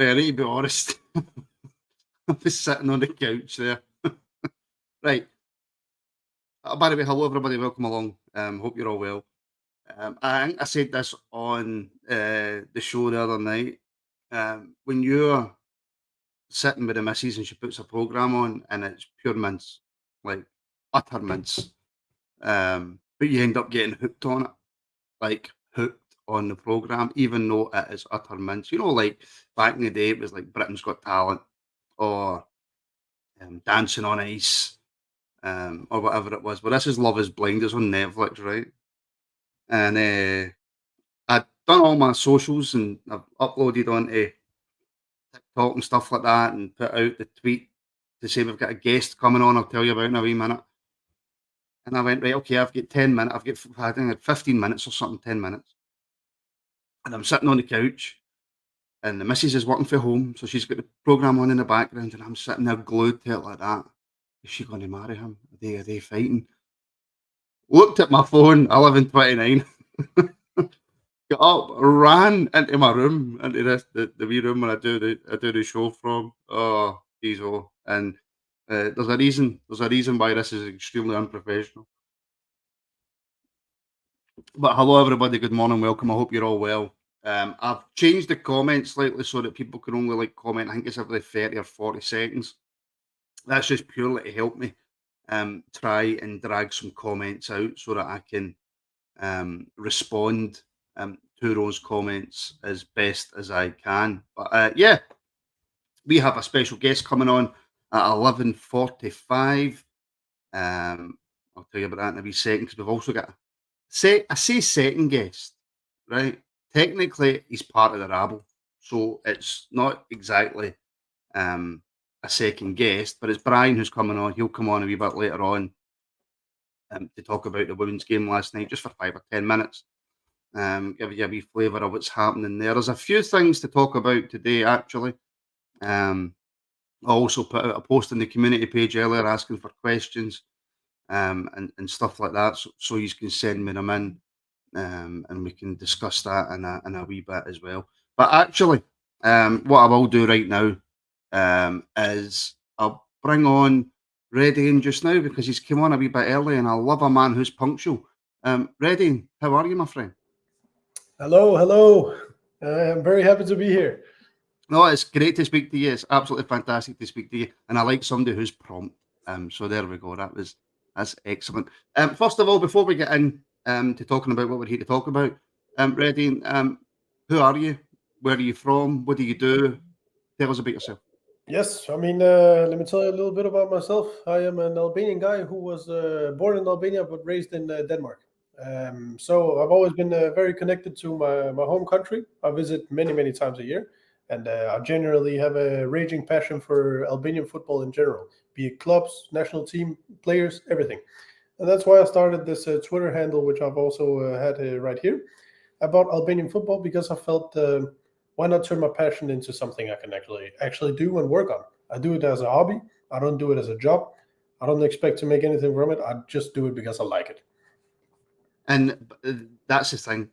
Right, I need to be honest. I'm just sitting on the couch there. Right. By the way, hello everybody, welcome along. Hope you're all well. I think I said this on the show the other night. When you're sitting with the missus and she puts a program on and it's pure mince, like utter mince, but you end up getting hooked on it, like hooked on the program, even though it is utter mince. You know, like back in the day, it was like Britain's Got Talent or Dancing on Ice, or whatever it was. But this is Love Is Blind. It's on Netflix, right? And I've done all my socials and I've uploaded onto TikTok and stuff like that, and put out the tweet to say we've got a guest coming on. I'll tell you about in a wee minute. And I went, right, okay, I've got 10 minutes. I think I had 15 minutes or something, 10 minutes. And I'm sitting on the couch and the missus is working from home. So she's got the program on in the background and I'm sitting there glued to it like that. Is she going to marry him? Are they fighting? Looked at my phone, 11:29. Got up, ran into my room, into the wee room where I do the show from. Oh, geez, oh, and there's a reason. There's a reason why this is extremely unprofessional. But hello, everybody. Good morning. Welcome. I hope you're all well. I've changed the comments slightly so that people can only like comment. I think it's every 30 or 40 seconds. That's just purely to help me try and drag some comments out so that I can respond to those comments as best as I can. But yeah, we have a special guest coming on at 11:45. I'll tell you about that in a wee second because we've also got I say second guest, right? Technically, he's part of the Rabble, so it's not exactly um, a second guest, but it's Brian who's coming on. He'll come on a wee bit later on to talk about the women's game last night, just for 5 or 10 minutes. Give you a wee flavour of what's happening there. There's a few things to talk about today, actually. I also put out a post on the community page earlier asking for questions and stuff like that, so you can send me them in, and we can discuss that in a wee bit as well. But actually, what I will do right now is I'll bring on Reddy just now because he's come on a wee bit early, and I love a man who's punctual. Reddy, how are you, my friend? Hello, hello. I'm very happy to be here. No, it's great to speak to you. It's absolutely fantastic to speak to you, and I like somebody who's prompt. So there we go. That's excellent. First of all, before we get in to talking about what we're here to talk about, Reddy, who are you? Where are you from? What do you do? Tell us about yourself. Yes, I mean, let me tell you a little bit about myself. I am an Albanian guy who was born in Albania but raised in Denmark. So I've always been very connected to my home country. I visit many, many times a year. And I generally have a raging passion for Albanian football in general, be it clubs, national team, players, everything. And that's why I started this Twitter handle, which I've also had right here, about Albanian football because I felt why not turn my passion into something I can actually do and work on. I do it as a hobby. I don't do it as a job. I don't expect to make anything from it. I just do it because I like it. And that's the thing.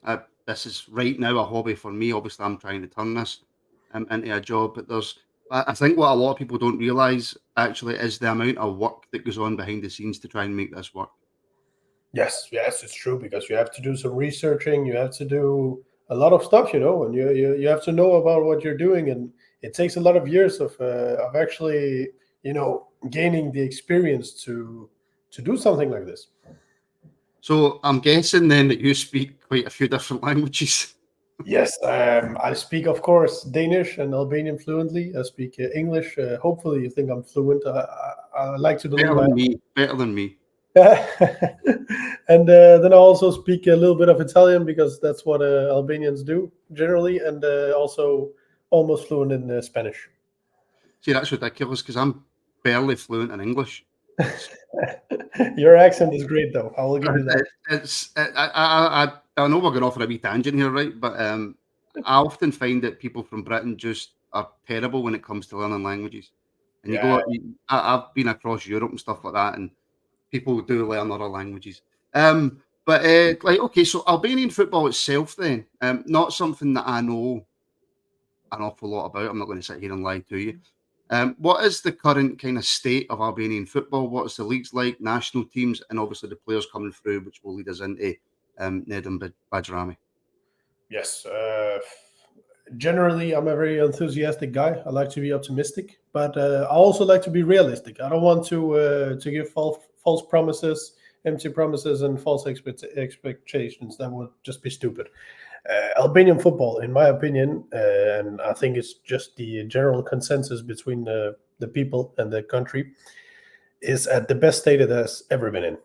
This is right now a hobby for me. Obviously, I'm trying to turn this into a job, but I think what a lot of people don't realise actually is the amount of work that goes on behind the scenes to try and make this work. Yes, yes, it's true because you have to do some researching. You have to do a lot of stuff, and you have to know about what you're doing, and it takes a lot of years of actually gaining the experience to do something like this. So I'm guessing then that you speak quite a few different languages. Yes, I speak, of course, Danish and Albanian fluently. I speak English. Hopefully, you think I'm fluent. I like to believe Better I than am. me. Better than me. And then I also speak a little bit of Italian because that's what Albanians do generally, and also almost fluent in Spanish. See, that's ridiculous because I'm barely fluent in English. Your accent is great, though. I will give you that. I know we're going off on a wee tangent here, right? But I often find that people from Britain just are terrible when it comes to learning languages. And Yeah, I've been across Europe and stuff like that, and people do learn other languages. But like, okay, so Albanian football itself, then, not something that I know an awful lot about. I'm not going to sit here and lie to you. What is the current kind of state of Albanian football? What is the leagues like, national teams, and obviously the players coming through, which will lead us into Nedim Bajrami? Yes. Generally, I'm a very enthusiastic guy. I like to be optimistic, but I also like to be realistic. I don't want to give false promises, empty promises, and false expectations. That would just be stupid. Albanian football, in my opinion, and I think it's just the general consensus between the people and the country, is at the best state it has ever been in.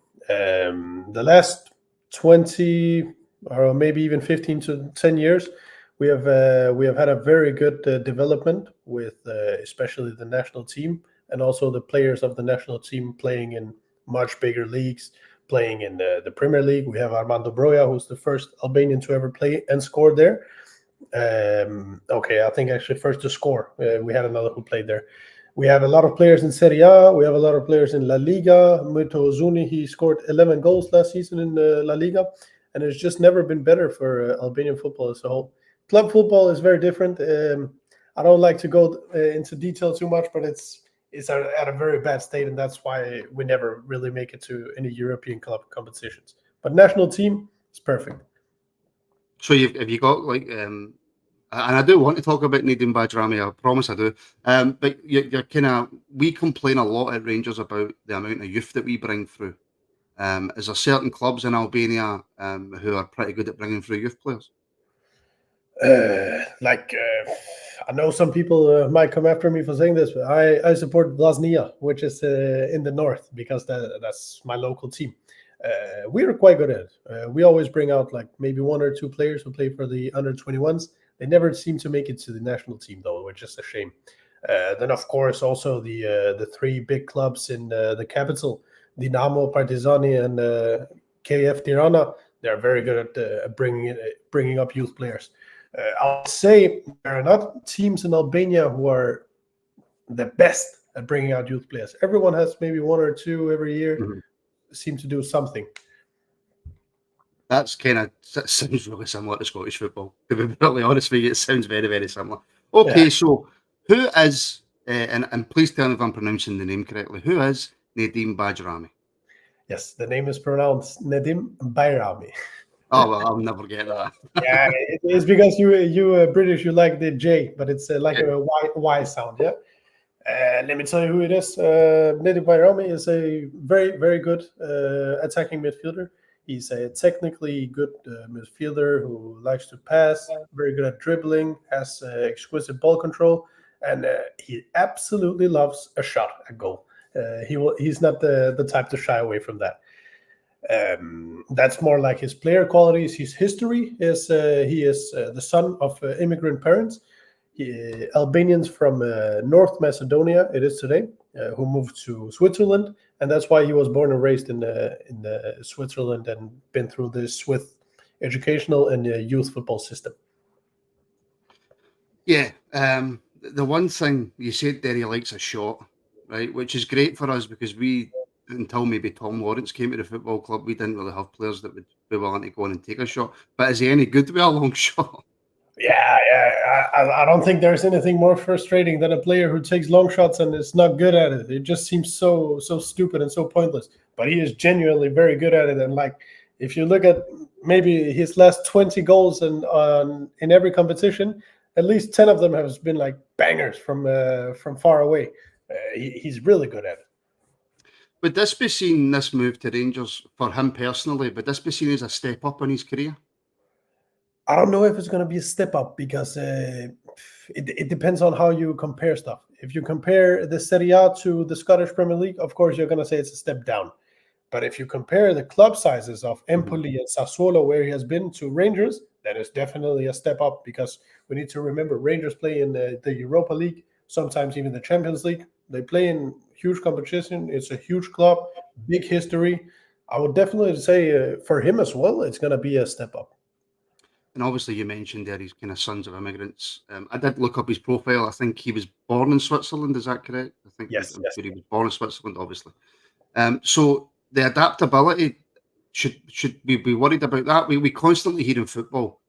The last 20 or maybe even 15 to 10 years, we have had a very good development with especially the national team and also the players of the national team playing in much bigger leagues, playing in the Premier League. We have Armando Broja, who's the first Albanian to ever play and score there. Okay, I think actually first to score. We had another who played there. We have a lot of players in Serie A. We have a lot of players in La Liga. Mito Zuni, he scored 11 goals last season in La Liga, and it's just never been better for Albanian football as a whole. Club football is very different. I don't like to go into detail too much, but it's at a very bad state, and that's why we never really make it to any European club competitions. But national team is perfect. So have you got like, and I do want to talk about Nedim Bajrami, I promise I do. But you're kind of, we complain a lot at Rangers about the amount of youth that we bring through. Is there certain clubs in Albania who are pretty good at bringing through youth players? I know some people might come after me for saying this, but I support Vlasnia, which is in the north, because that's my local team. We are quite good at it. We always bring out like maybe one or two players who play for the under 21s. They never seem to make it to the national team though, which is a shame. Then of course also the three big clubs in the capital, Dinamo, Partizani, and KF Tirana. They're very good at bringing up youth players. I would say there are not teams in Albania who are the best at bringing out youth players. Everyone has maybe one or two every year. Mhm. Seem to do something. That sounds really similar to Scottish football. To be brutally honest with you, it sounds very, very similar. Okay, Yeah. so who is, and please tell me if I'm pronouncing the name correctly, who is Nedim Bajrami? Yes, the name is pronounced Nedim Bayrami. Oh, well, I'll never get that. Yeah, it's because you British, you like the J, but it's like Yeah. a Y sound. Yeah. Let me tell you who it is. Nedim Bayrami is a very, very good attacking midfielder. He's a technically good midfielder who likes to pass, very good at dribbling, has exquisite ball control, and he absolutely loves a shot, a goal. He's not the type to shy away from that. That's more like his player qualities. His history is he is the son of immigrant parents, Albanians from North Macedonia. It is today, who moved to Switzerland, and that's why he was born and raised in Switzerland and been through the Swiss educational and youth football system. Yeah, the one thing you said there, he likes a shot, right? Which is great for us because until maybe Tom Lawrence came to the football club, we didn't really have players that would be willing to go in and take a shot. But is he any good with a long shot? Yeah. I don't think there's anything more frustrating than a player who takes long shots and is not good at it. It just seems so stupid and so pointless. But he is genuinely very good at it. And like, if you look at maybe his last 20 goals in every competition, at least 10 of them have been like bangers from far away. He's really good at it. Would this be seen, this move to Rangers, for him personally, would this be seen as a step up in his career? I don't know if it's going to be a step up because it depends on how you compare stuff. If you compare the Serie A to the Scottish Premier League, of course, you're going to say it's a step down. But if you compare the club sizes of Empoli and Sassuolo, where he has been, to Rangers, then it's definitely a step up because we need to remember Rangers play in the Europa League, sometimes even the Champions League. They play in huge competition. It's a huge club, big history. I would definitely say for him as well, it's going to be a step up. And obviously, you mentioned there he's kind of sons of immigrants. I did look up his profile. I think he was born in Switzerland. Is that correct? I think Yes. I'm sure he was born in Switzerland, obviously. So the adaptability, should we be worried about that? We constantly hear in football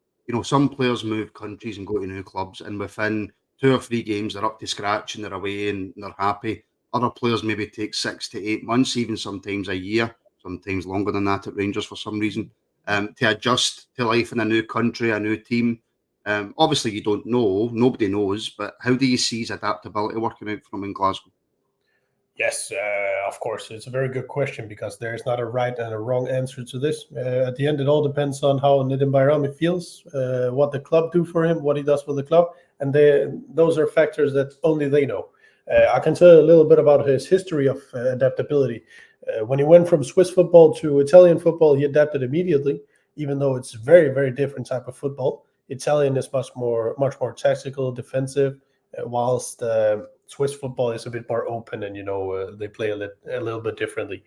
some players move countries and go to new clubs, and within 2 or 3 games, they're up to scratch and they're away and they're happy. Other players maybe take 6 to 8 months, even sometimes a year, sometimes longer than that at Rangers for some reason, to adjust to life in a new country, a new team. Obviously, you don't know, nobody knows, but how do you see his adaptability working out from in Glasgow? Yes, of course. It's a very good question because there's not a right and a wrong answer to this. At the end, it all depends on how Nedim Bayrami feels, what the club do for him, what he does for the club, and those are factors that only they know. I can tell you a little bit about his history of adaptability. When he went from Swiss football to Italian football, he adapted immediately, even though it's very, very different type of football. Italian is much more tactical, defensive, whilst Swiss football is a bit more open, and they play a little bit differently.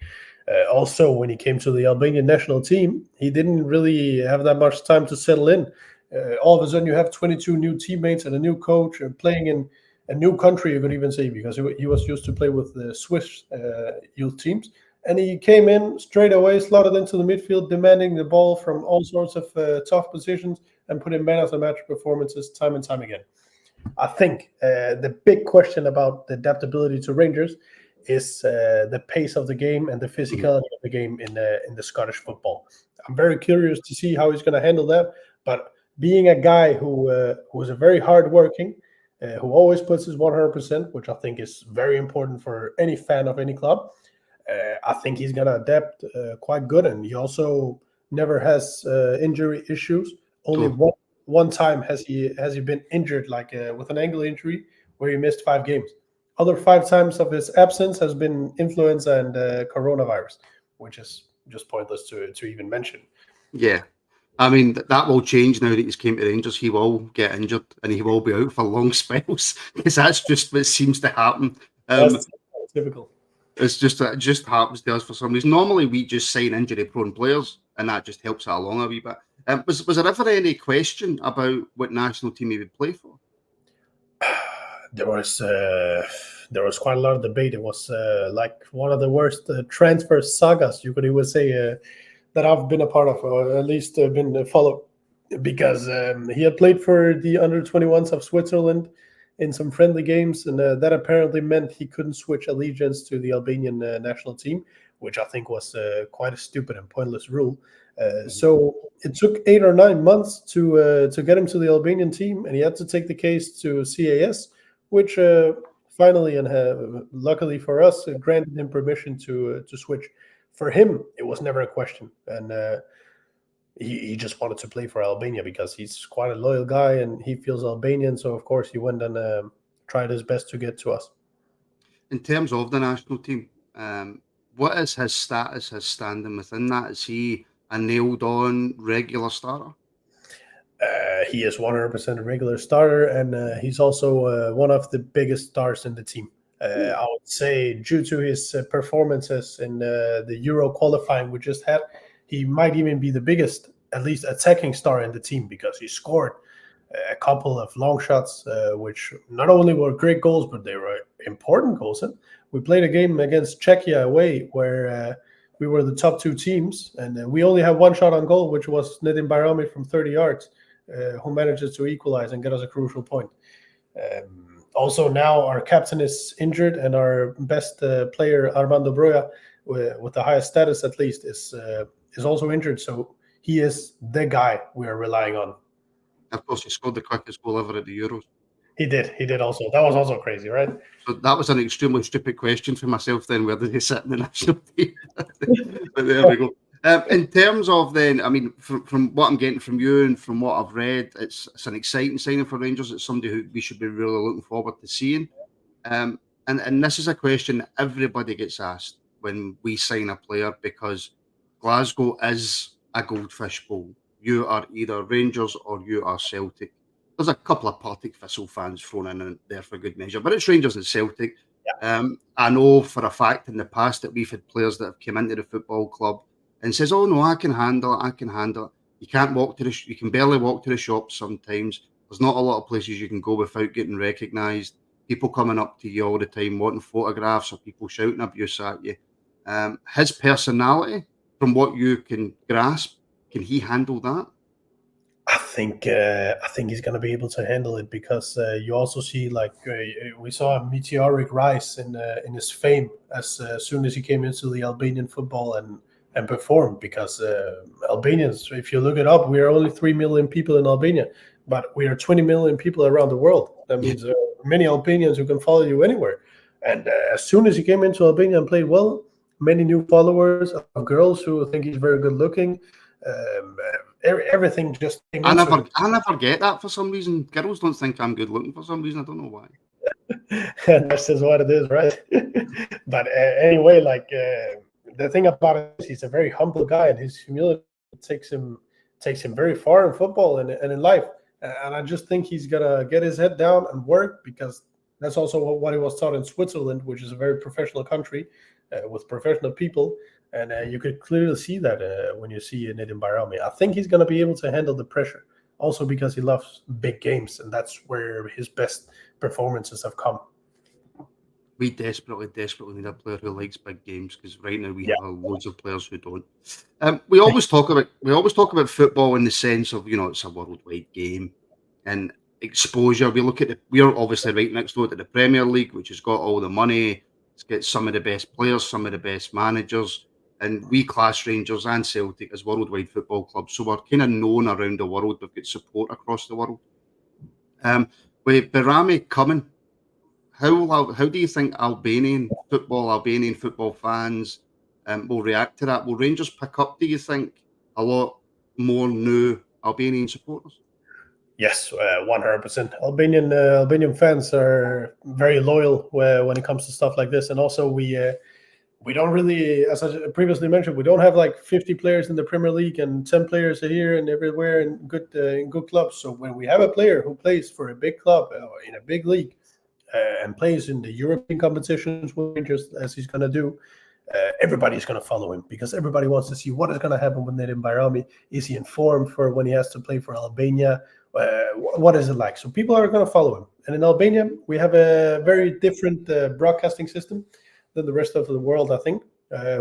Also, when he came to the Albanian national team, he didn't really have that much time to settle in. All of a sudden, you have 22 new teammates and a new coach, and playing in a new country, you could even say, because he was used to play with the Swiss youth teams. And he came in straight away, slotted into the midfield, demanding the ball from all sorts of tough positions, and put in man of the match performances time and time again. I think the big question about the adaptability to Rangers is the pace of the game and the physicality of the game in the Scottish football. I'm very curious to see how he's going to handle that. But being a guy who is a very hardworking, who always puts his 100%, which I think is very important for any fan of any club, I think he's going to adapt quite good. And he also never has injury issues. Only Oh, one time has he been injured, like with an ankle injury, where he missed 5 games. Other 5 times of his absence has been influenza and coronavirus, which is just pointless to even mention. yeah. I mean, that will change now that he's came to Rangers. He will get injured and he will be out for long spells because that's just what seems to happen. Um, That's typical. it's just that it just happens to us for some reason. Normally, we just sign injury-prone players, and that just helps it along a wee bit. Was there ever any question about what national team he would play for? There was quite a lot of debate. It was like one of the worst transfer sagas, you could even say, that I've been a part of, or at least been followed, because he had played for the under 21s of Switzerland in some friendly games, and that apparently meant he couldn't switch allegiance to the Albanian national team, which I think was quite a stupid and pointless rule. So it took 8 or 9 months to get him to the Albanian team, and he had to take the case to CAS, which finally and luckily for us granted him permission to switch. For him, it was never a question, and he just wanted to play for Albania because he's quite a loyal guy and he feels Albanian. So of course he went and tried his best to get to us. In terms of the national team, what is his status, his standing within that? Is he a nailed-on regular starter? He is 100% a regular starter, and he's also one of the biggest stars in the team. I would say, due to his performances in the Euro qualifying we just had, he might even be the biggest, at least attacking star in the team, because he scored a couple of long shots, which not only were great goals, but they were important goals. And we played a game against Czechia away where we were the top 2 teams, and we only had one shot on goal, which was Nedim Bayrami from 30 yards, who manages to equalize and get us a crucial point. Also, now our captain is injured, and our best player, Armando Broja, with the highest status at least, is also injured. So he is the guy we are relying on. Of course, he scored the quickest goal ever at the Euros. He did. He did also. That was also crazy, right? So that was an extremely stupid question for myself then, where did he sit in the national team? But there we go. In terms of then, I mean, from what I'm getting from you and from what I've read, it's an exciting signing for Rangers. It's somebody who we should be really looking forward to seeing. And this is a question that everybody gets asked when we sign a player, because Glasgow is a goldfish bowl. You are either Rangers or you are Celtic. There's a couple of Partick Thistle fans thrown in there for good measure, but it's Rangers and Celtic. I know for a fact in the past that we've had players that have come into the football club and says, "Oh no, I can handle it. I can handle it." You can't walk to you can barely walk to the shops sometimes. There's not a lot of places you can go without getting recognised. People coming up to you all the time wanting photographs, or people shouting abuse at you. His personality, from what you can grasp, can he handle that? think he's going to be able to handle it because you also see we saw a meteoric rise in his fame as soon as he came into the Albanian football and performed because Albanians, if you look it up, we are only 3 million people in Albania, but we are 20 million people around the world. That means many Albanians who can follow you anywhere. And as soon as he came into Albania and played well, many new followers of girls who think he's very good looking. Everything just came I into it. never get that for some reason. Girls don't think I'm good looking for some reason. I don't know why. That's just what it is, right? But anyway, the thing about it is he's a very humble guy, and his humility takes him very far in football and in life. And I just think he's gonna get his head down and work because that's also what he was taught in Switzerland, which is a very professional country with professional people. And you could clearly see that when you see Nedim Bayrami. I think he's going to be able to handle the pressure, also because he loves big games, and that's where his best performances have come. We desperately need a player who likes big games because right now we have loads of players who don't. We always talk about football in the sense of it's a worldwide game and exposure. We're obviously right next door to the Premier League, which has got all the money. It's got some of the best players, some of the best managers. And we class Rangers and Celtic as worldwide football clubs. So we're kind of known around the world. We've got support across the world. With Bayrami coming, how do you think Albanian football fans will react to that? Will Rangers pick up, do you think, a lot more new Albanian supporters? Yes, 100%. Albanian fans are very loyal when it comes to stuff like this. And also we don't really, as I previously mentioned, we don't have like 50 players in the Premier League and 10 players here and everywhere in good clubs. So when we have a player who plays for a big club in a big league and plays in the European competitions, just as he's going to do, everybody's going to follow him because everybody wants to see what is going to happen with Nedim Bayrami. Is he informed for when he has to play for Albania? What is it like? So people are going to follow him. And in Albania, we have a very different broadcasting system than the rest of the world, I think.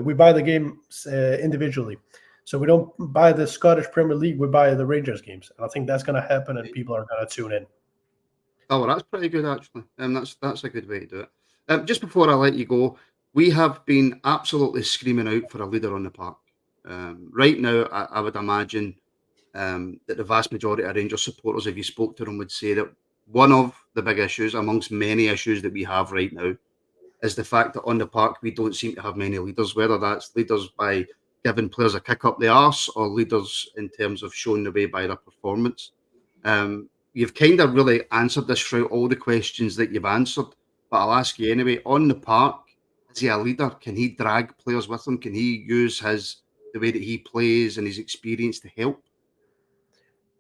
We buy the games individually. So we don't buy the Scottish Premier League, we buy the Rangers games. And I think that's going to happen and people are going to tune in. Oh, well, that's pretty good, actually. That's a good way to do it. Just before I let you go, we have been absolutely screaming out for a leader on the park. Right now, I would imagine that the vast majority of Rangers supporters, if you spoke to them, would say that one of the big issues, amongst many issues that we have right now, is the fact that on the park we don't seem to have many leaders, whether that's leaders by giving players a kick up the arse or leaders in terms of showing the way by their performance. You've kind of really answered this throughout all the questions that you've answered, but I'll ask you anyway. On the park, is he a leader? Can he drag players with him? Can he use the way that he plays and his experience to help?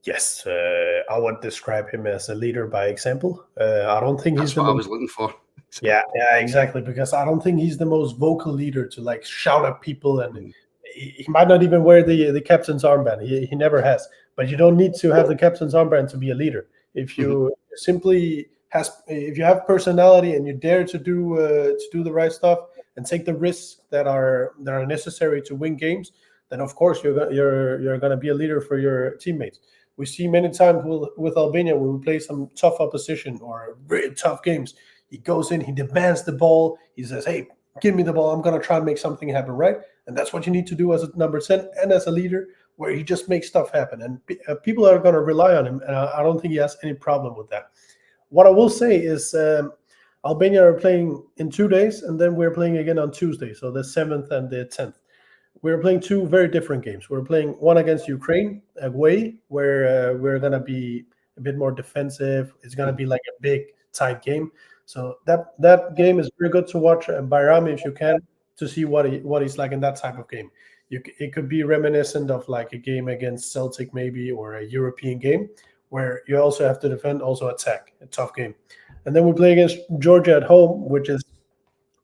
Yes, I would describe him as a leader by example. I don't think That's what I was looking for. Yeah, exactly. Because I don't think he's the most vocal leader to like shout at people, and he might not even wear the captain's armband. He never has. But you don't need to have the captain's armband to be a leader. If you if you have personality and you dare to do the right stuff and take the risks that are necessary to win games, then of course you're going to be a leader for your teammates. We see many times with Albania when we play some tough opposition or very tough games. He goes in, he demands the ball. He says, "Hey, give me the ball. I'm going to try and make something happen," right? And that's what you need to do as a number 10 and as a leader, where he just makes stuff happen. And people are going to rely on him. And I don't think he has any problem with that. What I will say is Albania are playing in 2 days, and then we're playing again on Tuesday, so the 7th and the 10th. We're playing two very different games. We're playing one against Ukraine away, where we're going to be a bit more defensive. It's going to be like a big, tight game. So that game is very good to watch. Bayrami, if you can, to see what he's like in that type of game. It could be reminiscent of like a game against Celtic maybe, or a European game where you also have to defend, also attack. A tough game. And then we play against Georgia at home, which is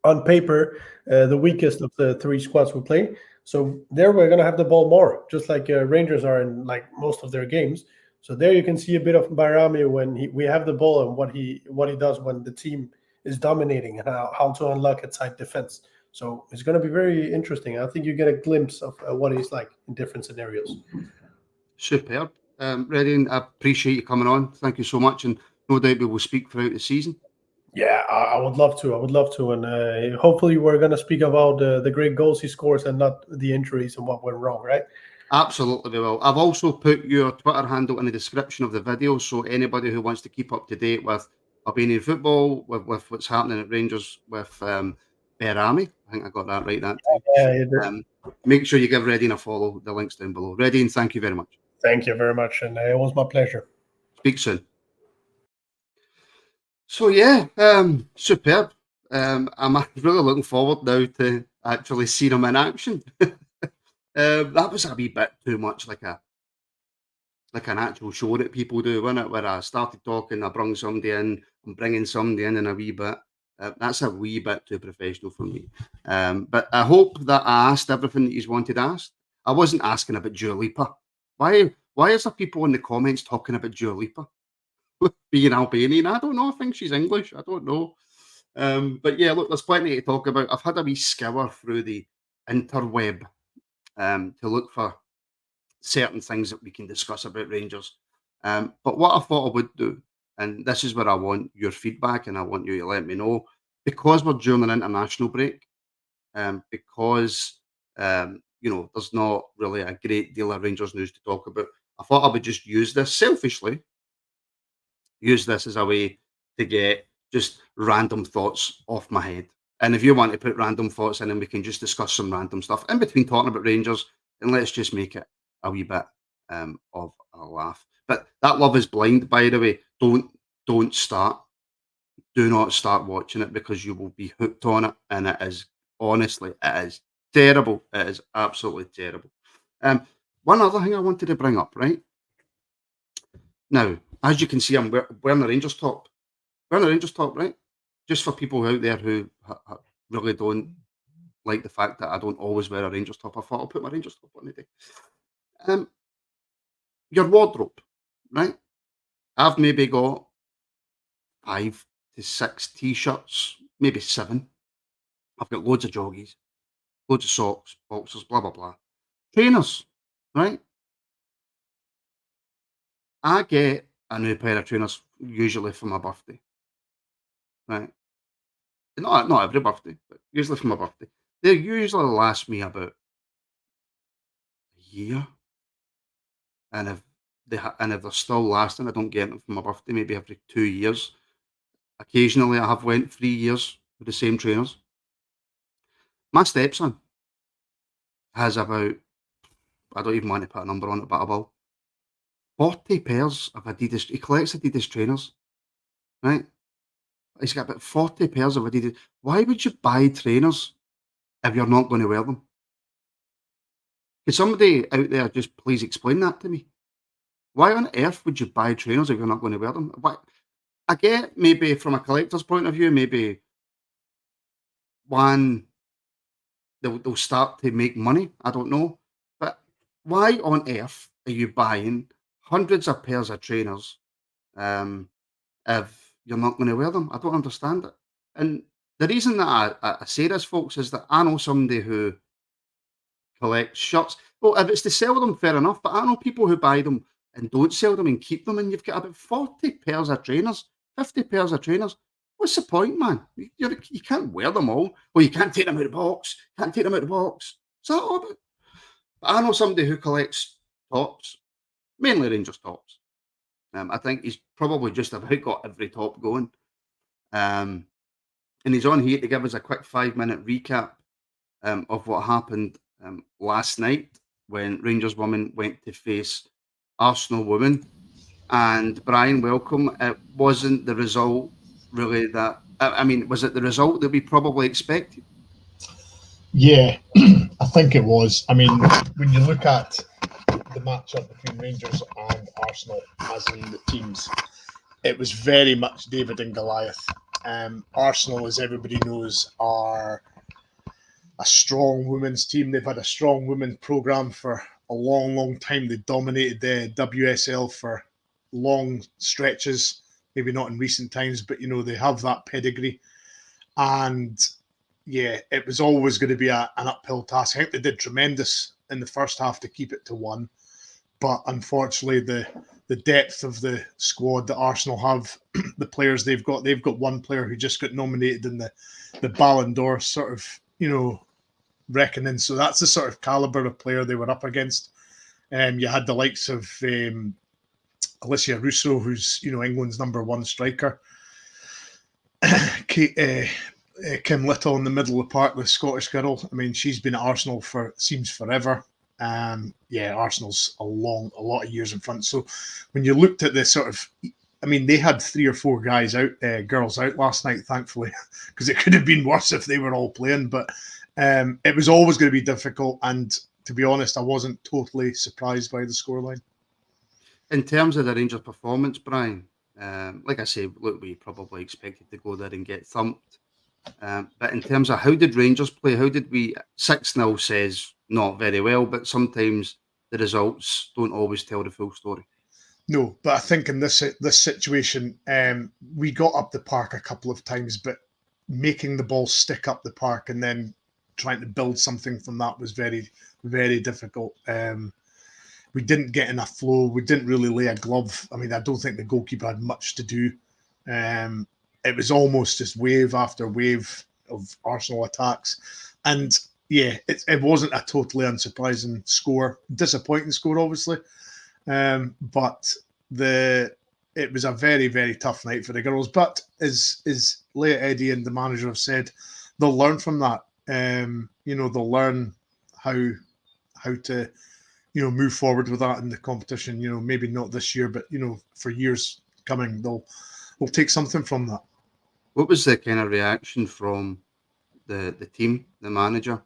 on paper the weakest of the three squads we play. So there we're going to have the ball more, just like Rangers are in like most of their games. So there you can see a bit of Bayrami when we have the ball and what he does when the team is dominating and how to unlock a tight defense. So it's going to be very interesting. I think you get a glimpse of what he's like in different scenarios. Superb. Redding, I appreciate you coming on. Thank you so much, and no doubt we will speak throughout the season. Yeah, I would love to. I would love to, and hopefully we're going to speak about the great goals he scores and not the injuries and what went wrong, right? Absolutely, we will. I've also put your Twitter handle in the description of the video, so anybody who wants to keep up to date with Albanian football, with what's happening at Rangers with Berami, I think I got that right that time. Yeah, you did. Make sure you give Redding a follow. The link's down below. Redding, thank you very much. Thank you very much, and it was my pleasure. Speak soon. So yeah, superb. I'm really looking forward now to actually seeing him in action. That was a wee bit too much like an actual show that people do, wasn't it? Where I started talking, I brung somebody in, I'm bringing somebody in a wee bit. That's a wee bit too professional for me. But I hope that I asked everything that you wanted asked. I wasn't asking about Dua Lipa. Why is there people in the comments talking about Dua Lipa being Albanian? I don't know. I think she's English. I don't know. But yeah, look, there's plenty to talk about. I've had a wee scour through the interweb to look for certain things that we can discuss about Rangers. But what I thought I would do, and this is where I want your feedback and I want you to let me know, because we're during an international break, because there's not really a great deal of Rangers news to talk about. I thought I would just use this selfishly, use this as a way to get just random thoughts off my head. And if you want to put random thoughts in, and we can just discuss some random stuff in between talking about Rangers, and let's just make it a wee bit of a laugh. But that Love Is Blind, by the way, don't start. Do not start watching it because you will be hooked on it, and it is honestly, it is terrible. It is absolutely terrible. One other thing I wanted to bring up, right now, as you can see, I'm wearing the Rangers top. Wearing the Rangers top, right? Just for people out there who really don't like the fact that I don't always wear a Rangers top, I thought I'll put my Rangers top on today. Your wardrobe, right? I've maybe got 5 to 6 t-shirts, maybe 7. I've got loads of joggies, loads of socks, boxers, blah blah blah. Trainers, right? I get a new pair of trainers usually for my birthday, right? Not every birthday, but usually for my birthday. They usually last me about a year, and if they're still lasting, I don't get them for my birthday. Maybe every 2 years. Occasionally, I have went 3 years with the same trainers. My stepson has about, I don't even want to put a number on it, but about 40 pairs of Adidas. He collects Adidas trainers, right? He's got about 40 pairs of Adidas. Why would you buy trainers if you're not going to wear them? Could somebody out there just please explain that to me? Why on earth would you buy trainers if you're not going to wear them? Why? I get maybe from a collector's point of view, maybe one, they'll start to make money. I don't know. But why on earth are you buying hundreds of pairs of trainers if you're not going to wear them? I don't understand it. And the reason that I say this, folks, is that I know somebody who collects shirts. Well, if it's to sell them, fair enough. But I know people who buy them and don't sell them and keep them, and you've got about 40 pairs of trainers, 50 pairs of trainers. What's the point, man? You can't wear them all. Well, you can't take them out of the box. Can't take them out of the box. Is that all about? But I know somebody who collects tops, mainly Rangers tops. I think he's probably just about got every top going. And he's on here to give us a quick 5-minute recap of what happened last night when Rangers women went to face Arsenal women. And Brian, welcome. It wasn't the result really that, I mean, was it the result that we probably expected? Yeah, I think it was. I mean, when you look at the matchup between Rangers and Arsenal, as in the teams, it was very much David and Goliath. Arsenal, as everybody knows, are a strong women's team. They've had a strong women's program for a long, long time. They dominated the WSL for long stretches, maybe not in recent times, but they have that pedigree. And yeah, it was always going to be an uphill task. I think they did tremendous in the first half to keep it to 1. but unfortunately the depth of the squad that Arsenal have, the players they've got one player who just got nominated in the Ballon d'Or sort of, reckoning. So that's the sort of caliber of player they were up against. You had the likes of Alicia Russo, who's England's #1 striker. Kim Little in the middle of the park, the Scottish girl. I mean, she's been at Arsenal for seems forever. Arsenal's a lot of years in front. So when you looked at the sort of, I mean, they had 3 or 4 girls out last night, thankfully, because it could have been worse if they were all playing. But it was always going to be difficult. And to be honest, I wasn't totally surprised by the scoreline. In terms of the Rangers' performance, Brian, like I say, look, we probably expected to go there and get thumped. But in terms of how did Rangers play, how did we? 6-0 says not very well, but sometimes the results don't always tell the full story. No, but I think in this situation, we got up the park a couple of times, but making the ball stick up the park and then trying to build something from that was very, very difficult. We didn't get enough flow. We didn't really lay a glove. I mean, I don't think the goalkeeper had much to do. It was almost just wave after wave of Arsenal attacks. And yeah, it wasn't a totally unsurprising score. Disappointing score, obviously. But it was a very, very tough night for the girls. But as Leah Eddy and the manager have said, they'll learn from that. They'll learn how to move forward with that in the competition. Maybe not this year, but for years coming, they'll take something from that. What was the kind of reaction from the team, the manager?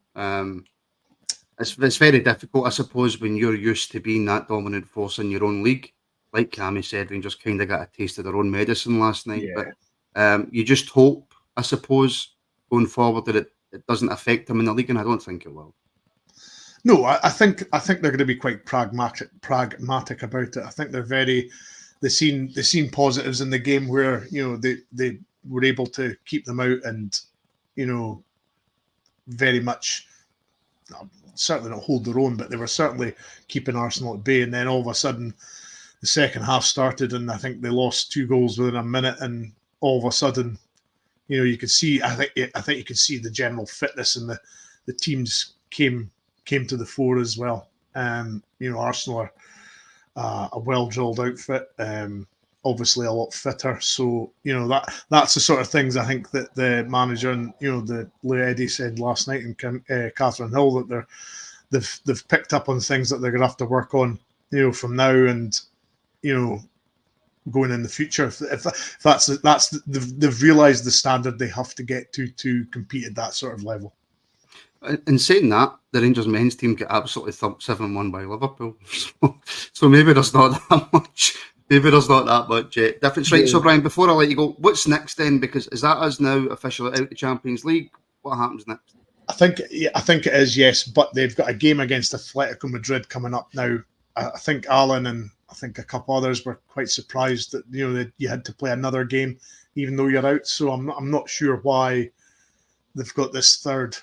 It's very difficult, I suppose, when you're used to being that dominant force in your own league. Like Cammy said, Rangers kind of got a taste of their own medicine last night. Yeah. But you just hope, I suppose, going forward that it doesn't affect them in the league, and I don't think it will. No, I think they're going to be quite pragmatic about it. I think they've seen positives in the game where they were able to keep them out and very much certainly not hold their own, but they were certainly keeping Arsenal at bay. And then all of a sudden, the second half started, and I think they lost 2 goals within a minute. And all of a sudden, you could see. I think you could see the general fitness, and the teams came to the fore as well. Arsenal are a well-drilled outfit, obviously a lot fitter. So that's the sort of things I think that the manager and the Leah Eddy said last night, and Catherine Hill, that they've picked up on things that they're going to have to work on, from now and going in the future. If they've realised the standard they have to get to compete at that sort of level. In saying that, the Rangers men's team get absolutely thumped 7-1 by Liverpool. So maybe there's not that much. Maybe there's not that much difference. Right, so Brian, before I let you go, what's next then? Because is that us now officially out of the Champions League? What happens next? I think it is, yes. But they've got a game against Atletico Madrid coming up now. I think Alan and I think a couple others were quite surprised that that you had to play another game even though you're out. So I'm not sure why they've got this third.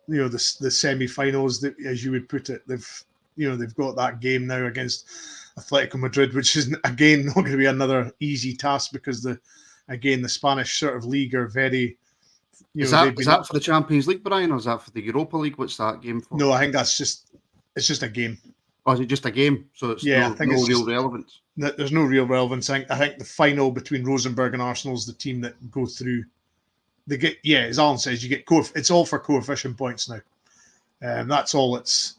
The semi-finals, as you would put it, they've got that game now against Atletico Madrid, which is again not going to be another easy task because the Spanish sort of league are very. Is that for the Champions League, Brian, or is that for the Europa League? What's that game for? No, I think it's just a game. Oh, is it just a game? So it's no real relevance. There's no real relevance. I think the final between Rosenborg and Arsenal is the team that go through. They get, as Alan says, you get it's all for coefficient points now. That's all it's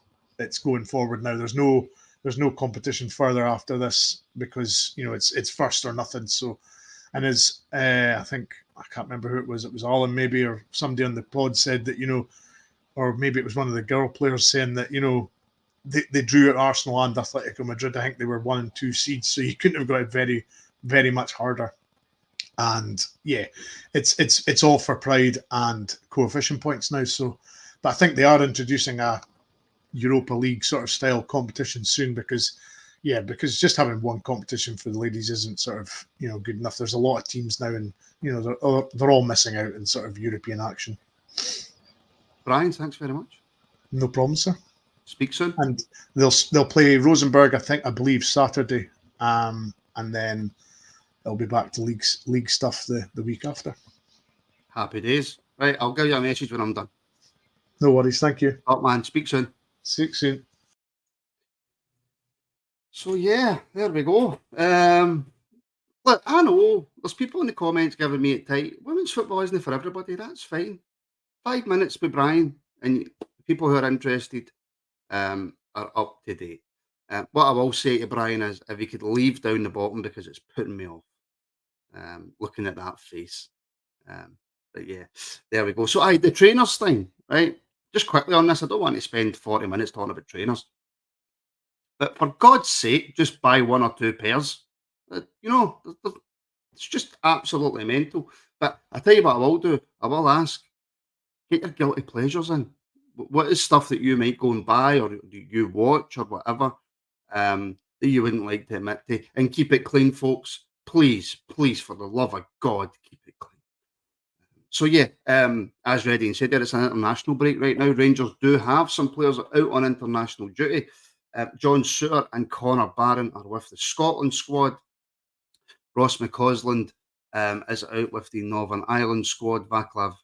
going forward now. There's no competition further after this because it's first or nothing. So, and as I think I can't remember who it was Alan maybe or somebody on the pod said that or maybe it was one of the girl players saying that they drew at Arsenal and Atletico Madrid. I think they were 1 and 2 seeds, so you couldn't have got it very, very much harder. And it's all for pride and coefficient points now. So, but I think they are introducing a Europa League sort of style competition soon because just having one competition for the ladies isn't sort of good enough. There's a lot of teams now, and they're all missing out in sort of European action. Brian, thanks very much. No problem, sir. Speak soon. And they'll play Rosenborg, I believe Saturday, and then they'll be back to league stuff the week after. Happy days. Right, I'll give you a message when I'm done. No worries, thank you. Top man, speak soon. See you soon. So yeah, there we go. Look, I know there's people in the comments giving me it tight. Women's football isn't for everybody. That's fine. 5 minutes with Brian, and people who are interested are up to date. What I will say to Brian is, if he could leave down the bottom, because it's putting me off. Looking at that face. But yeah, there we go. So the trainers thing, right? Just quickly on this, I don't want to spend 40 minutes talking about trainers. But for God's sake, just buy 1 or 2 pairs. It's just absolutely mental. But I tell you what I will do. I will ask, get your guilty pleasures in. What is stuff that you might go and buy, or do you watch, or whatever, that you wouldn't like to admit to? And keep it clean, folks. Please, please, for the love of God, keep it clean. So yeah, as Reddy said, there it's an international break right now. Rangers do have some players out on international duty. John Souttar and Connor Barron are with the Scotland squad. Ross McCausland is out with the Northern Ireland squad. Vaclav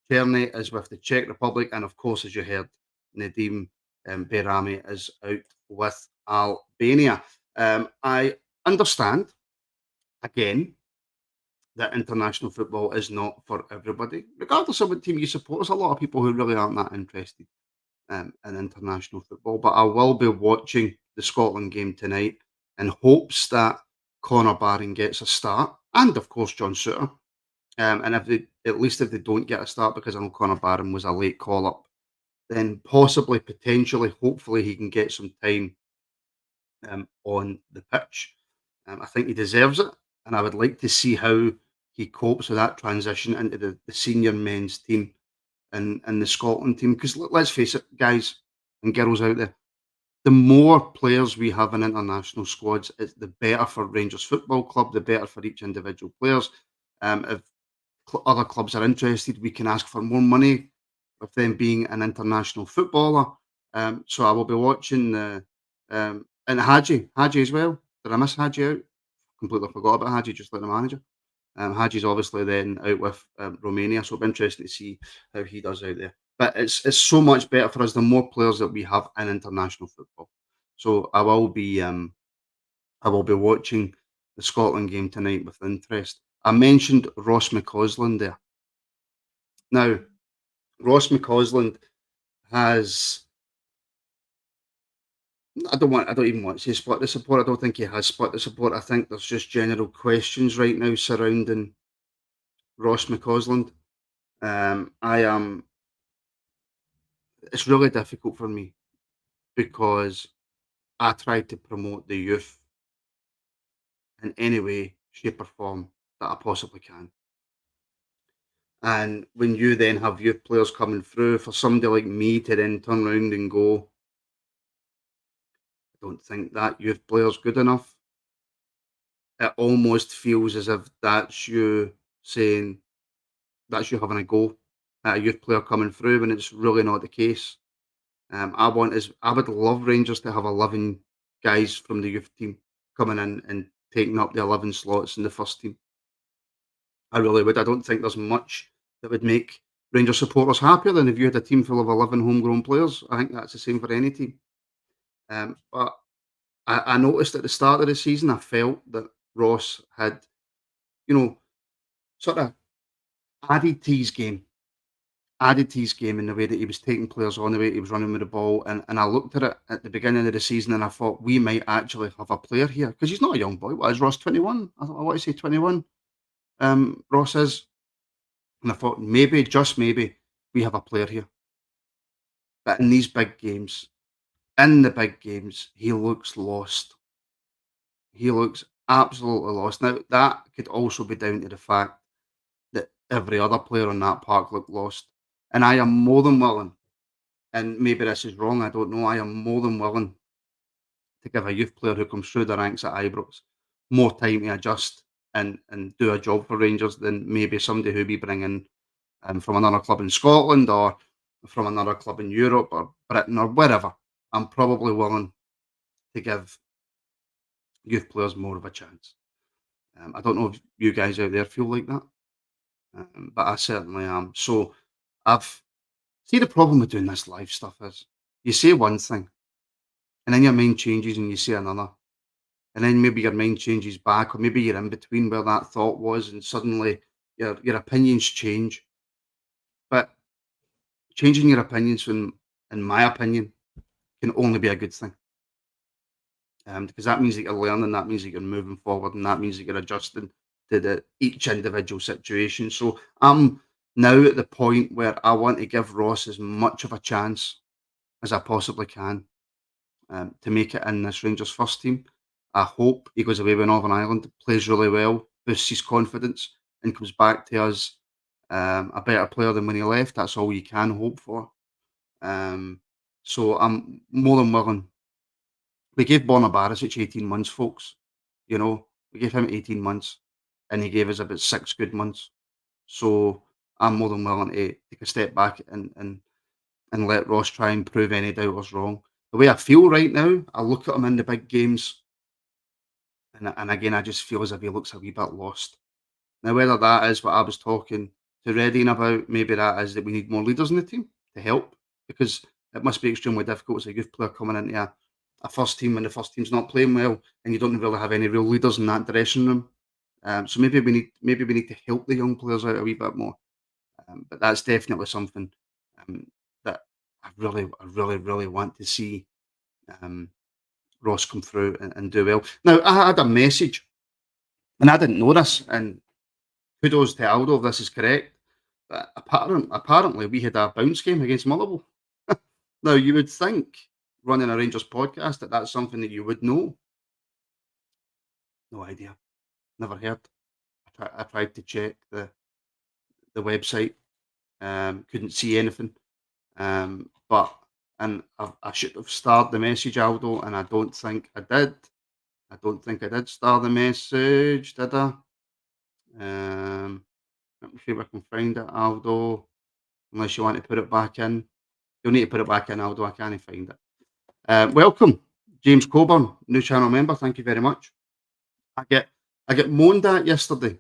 Černý is with the Czech Republic. And of course, as you heard, Nadim Behrami is out with Albania. I understand, again, that international football is not for everybody. Regardless of what team you support, there's a lot of people who really aren't that interested in international football. But I will be watching the Scotland game tonight in hopes that Connor Barron gets a start, and of course John Souttar. And if they don't get a start, because I know Connor Barron was a late call up, then possibly, potentially, hopefully he can get some time on the pitch. I think he deserves it, and I would like to see how he copes with that transition into the senior men's team and the Scotland team. Because let's face it, guys and girls out there, the more players we have in international squads, it's the better for Rangers Football Club, the better for each individual players. If other clubs are interested, we can ask for more money with them being an international footballer. So I will be watching and Hadji as well. Did I miss Hadji out? Completely forgot about Hadji, just like the manager. Hadji's obviously then out with Romania, so it'll be interesting to see how he does out there. But it's so much better for us the more players that we have in international football. So I will be watching the Scotland game tonight with interest. I mentioned Ross McCausland there. Now, Ross McCausland has, I don't even want to say split the support. I don't think he has split the support. I think there's just general questions right now surrounding Ross McCausland. It's really difficult for me because I try to promote the youth in any way, shape or form that I possibly can. And when you then have youth players coming through, for somebody like me to then turn around and go, I don't think that youth player's good enough. It almost feels as if that's you saying, that's you having a go at a youth player coming through when it's really not the case. I would love Rangers to have 11 guys from the youth team coming in and taking up the 11 slots in the first team. I really would. I don't think there's much that would make Rangers supporters happier than if you had a team full of 11 homegrown players. I think that's the same for any team. But I noticed at the start of the season, I felt that Ross had, sort of added to his game in the way that he was taking players on, the way he was running with the ball. And I looked at it at the beginning of the season and I thought we might actually have a player here, because he's not a young boy. What is Ross, 21? I want to say 21. Ross is. And I thought maybe, just maybe, we have a player here. But in the big games, he looks lost. He looks absolutely lost. Now, that could also be down to the fact that every other player on that park looked lost. And I am more than willing, and maybe this is wrong, I don't know, I am more than willing to give a youth player who comes through the ranks at Ibrox more time to adjust and do a job for Rangers than maybe somebody who we bring in from another club in Scotland or from another club in Europe or Britain or wherever. I'm probably willing to give youth players more of a chance. I don't know if you guys out there feel like that, but I certainly am. So I've see the problem with doing this live stuff is you say one thing and then your mind changes and you say another. And then maybe your mind changes back, or maybe you're in between where that thought was, and suddenly your opinions change. But changing your opinions, in my opinion, can only be a good thing. Because that means that you're learning, that means that you're moving forward, and that means that you're adjusting to each individual situation. So I'm now at the point where I want to give Ross as much of a chance as I possibly can to make it in this Rangers first team. I hope he goes away with Northern Ireland, plays really well, boosts his confidence, and comes back to us a better player than when he left. That's all you can hope for. So I'm more than willing. We gave Borna Barisic 18 months, folks. You know, we gave him 18 months, and he gave us about 6 good months. So I'm more than willing to take a step back and let Ross try and prove any doubters wrong. The way I feel right now, I look at him in the big games, and again, I just feel as if he looks a wee bit lost. Now, whether that is what I was talking to Redding about, maybe that is that we need more leaders in the team to help, because it must be extremely difficult as a youth player coming into a first team when the first team's not playing well, and you don't really have any real leaders in that dressing room. So maybe we need to help the young players out a wee bit more. But that's definitely something um, that I really want to see um, Ross come through and do well. Now, I had a message, and I didn't know this, and kudos to Aldo if this is correct. But apparently, we had a bounce game against Motherwell. Now, you would think, running a Rangers podcast, that that's something that you would know. No idea. Never heard. I tried to check the website, couldn't see anything. But and I should have starred the message, Aldo, and I don't think I did. I don't think I did star the message, did I? Let me see if I can find it, Aldo. Unless you want to put it back in. You'll need to put it back in, Aldo. I can't find it. Welcome, James Coburn, new channel member. Thank you very much. I get moaned at yesterday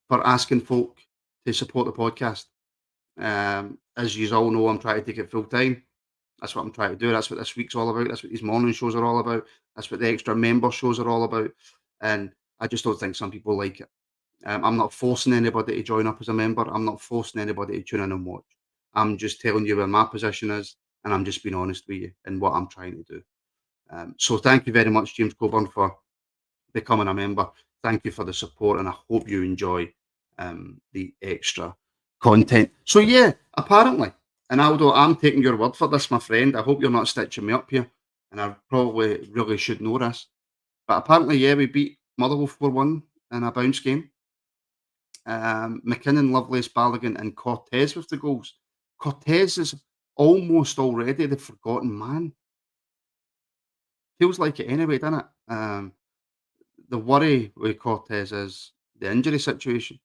for asking folk to support the podcast. As you all know, I'm trying to take it full time. That's what I'm trying to do. That's what this week's all about. That's what these morning shows are all about. That's what the extra member shows are all about. And I just don't think some people like it. I'm not forcing anybody to join up as a member. I'm not forcing anybody to tune in and watch. I'm just telling you where my position is, and I'm just being honest with you and what I'm trying to do. So thank you very much, James Coburn, for becoming a member. Thank you for the support, and I hope you enjoy the extra content. So yeah, apparently, and Aldo, I'm taking your word for this, my friend. I hope you're not stitching me up here, and I probably really should know this. But apparently, yeah, we beat Motherwell 4-1 in a bounce game. McKinnon, Lovelace, Balogun, and Cortez with the goals. Cortez is almost already the forgotten man. Feels like it anyway, doesn't it? The worry with Cortez is the injury situation.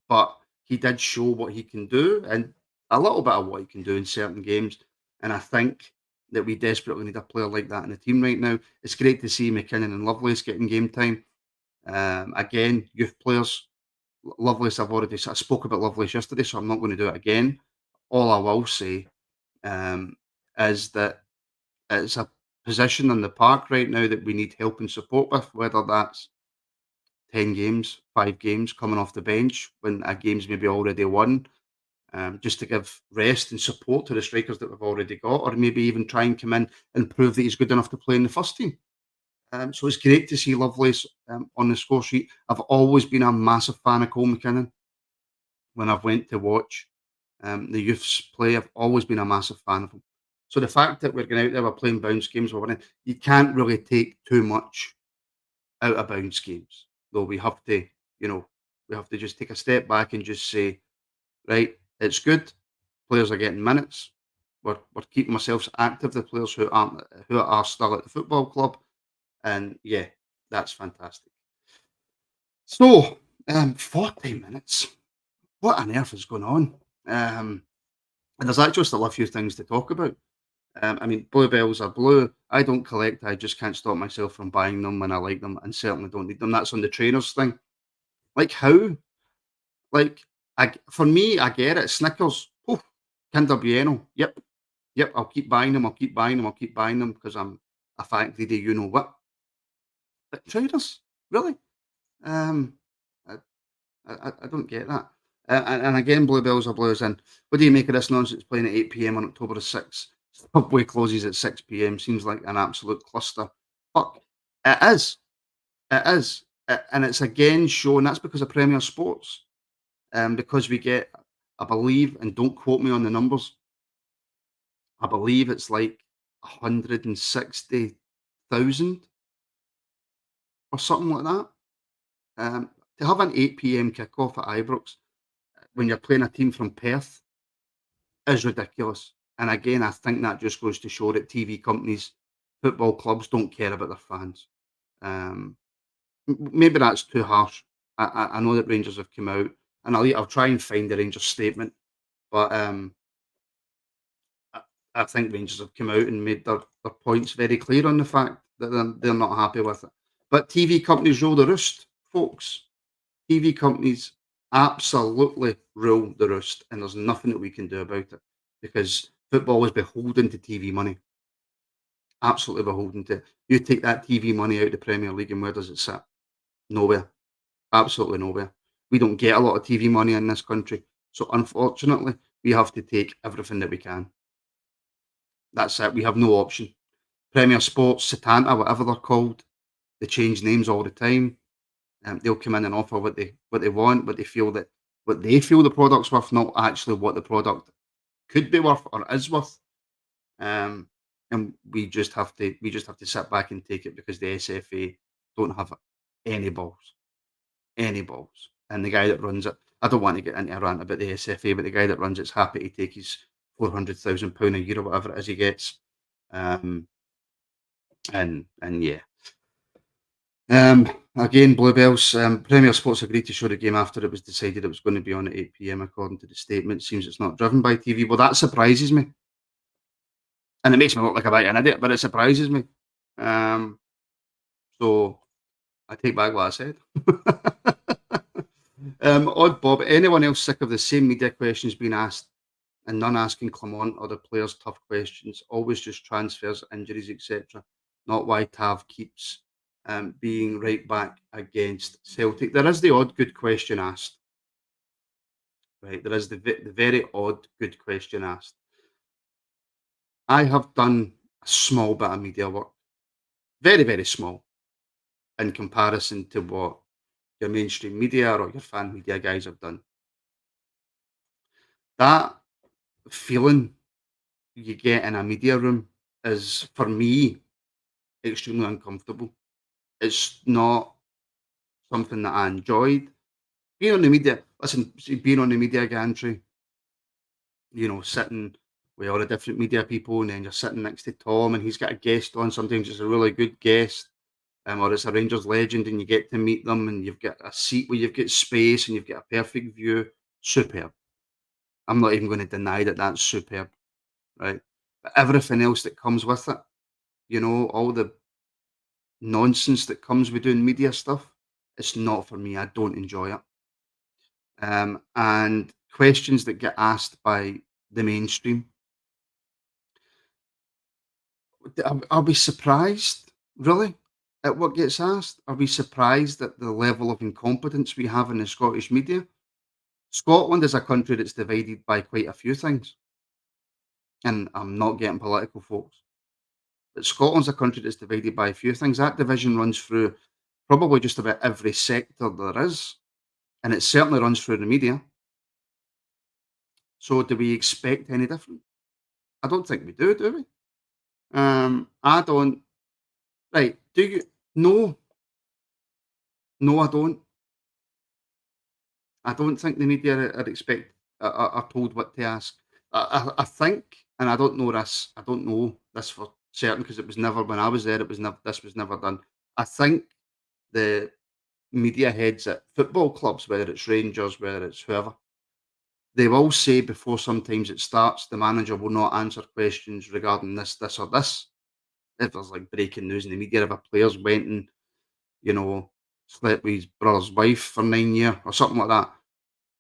But he did show what he can do, and a little bit of what he can do in certain games. And I think that we desperately need a player like that in the team right now. It's great to see McKinnon and Lovelace getting game time. Again, youth players. Lovelace, I spoke about Lovelace yesterday, so I'm not going to do it again. All I will say is that it's a position in the park right now that we need help and support with, whether that's 10 games, 5 games coming off the bench when a game's maybe already won, just to give rest and support to the strikers that we've already got, or maybe even try and come in and prove that he's good enough to play in the first team. So it's great to see Lovelace on the score sheet. I've always been a massive fan of Cole McKinnon. When I've went to watch the youths play, I've always been a massive fan of him. So the fact that we're going out there, we're playing bounce games, we're winning, you can't really take too much out of bounce games. Though we have to, we have to just take a step back and just say, right, it's good. Players are getting minutes. We're keeping ourselves active. The players who are still at the football club. And yeah, that's fantastic. So, 40 minutes. What on earth is going on? And there's actually still a few things to talk about. I mean, bluebells are blue. I don't collect. I just can't stop myself from buying them when I like them, and certainly don't need them. That's on the trainers thing. Like how? Like for me, I get it. Snickers, oh, Kinder Bueno. Yep, yep. I'll keep buying them. I'll keep buying them. I'll keep buying them because I'm a fat greedy. You know what? But trainers, really? Um, I, I don't get that. And again, bluebells are blues. And what do you make of this nonsense playing at 8 p.m. on October the 6th? Subway closes at 6 p.m. Seems like an absolute cluster. Fuck. It is. It is. And it's again shown that's because of Premier Sports. Because we get, I believe, and don't quote me on the numbers, I believe it's like 160,000 or something like that. To have an 8 p.m. kickoff at Ibrox when you're playing a team from Perth is ridiculous. And again, I think that just goes to show that TV companies, football clubs don't care about their fans. Um, Maybe that's too harsh. I know that Rangers have come out, and I'll try and find the Rangers statement, but I, I think Rangers have come out and made their points very clear on the fact that they're not happy with it. But TV companies rule the roost, folks. TV companies absolutely rule the roost, and there's nothing that we can do about it because football is beholden to TV money. Absolutely beholden to it. You take that TV money out of the Premier League, and where does it sit? Nowhere. Absolutely nowhere. We don't get a lot of TV money in this country. So unfortunately, we have to take everything that we can. That's it. We have no option. Premier Sports, Satanta, whatever they're called, they change names all the time. They'll come in and offer what they want, what they feel the product's worth, not actually what the product could be worth or is worth. Um, and we just have to sit back and take it because the SFA don't have any balls, any balls. And the guy that runs it, I don't want to get into a rant about the SFA, but the guy that runs it's happy to take his £400,000 a year or whatever it is he gets. Um, and yeah. Again, Bluebells. Premier Sports agreed to show the game after it was decided it was going to be on at 8 p.m. according to the statement. Seems it's not driven by TV. Well, that surprises me, and it makes me look like a bit of an idiot, but it surprises me. So I take back what I said. Odd Bob. Anyone else sick of the same media questions being asked and none asking Clement or the players tough questions? Always just transfers, injuries, etc. Not why Tav keeps being right back against Celtic. There is the odd good question asked. Right, there is the very odd good question asked. I have done a small bit of media work, very, very small, in comparison to what your mainstream media or your fan media guys have done. That feeling you get in a media room is, for me, extremely uncomfortable. It's not something that I enjoyed. Being on the media, listen, being on the media gantry, sitting with all the different media people, and then you're sitting next to Tom, and he's got a guest on. Sometimes it's a really good guest, or it's a Rangers legend, and you get to meet them, and you've got a seat where you've got space, and you've got a perfect view. Superb. I'm not even going to deny that that's superb, right? But everything else that comes with it, all the nonsense that comes with doing media stuff, it's not for me. I don't enjoy it. And questions that get asked by the mainstream, I'll be surprised, really, at what gets asked. I'll be surprised at the level of incompetence we have in the Scottish media. Scotland is a country that's divided by quite a few things, and I'm not getting political, folks. But Scotland's a country that's divided by a few things. That division runs through probably just about every sector there is, and it certainly runs through the media. So do we expect any different? I don't think we do we? I don't. Right? Do you? No, no, I don't. I don't think the media are told what to ask. I think, and I don't know this. I don't know this for certain because it was never when I was there. It was never. This was never done. I think the media heads at football clubs, whether it's Rangers, whether it's whoever, they will say before sometimes it starts, the manager will not answer questions regarding this, this, or this. If there's like breaking news in the media, if a player's went and, you know, slept with his brother's wife for 9 years or something like that,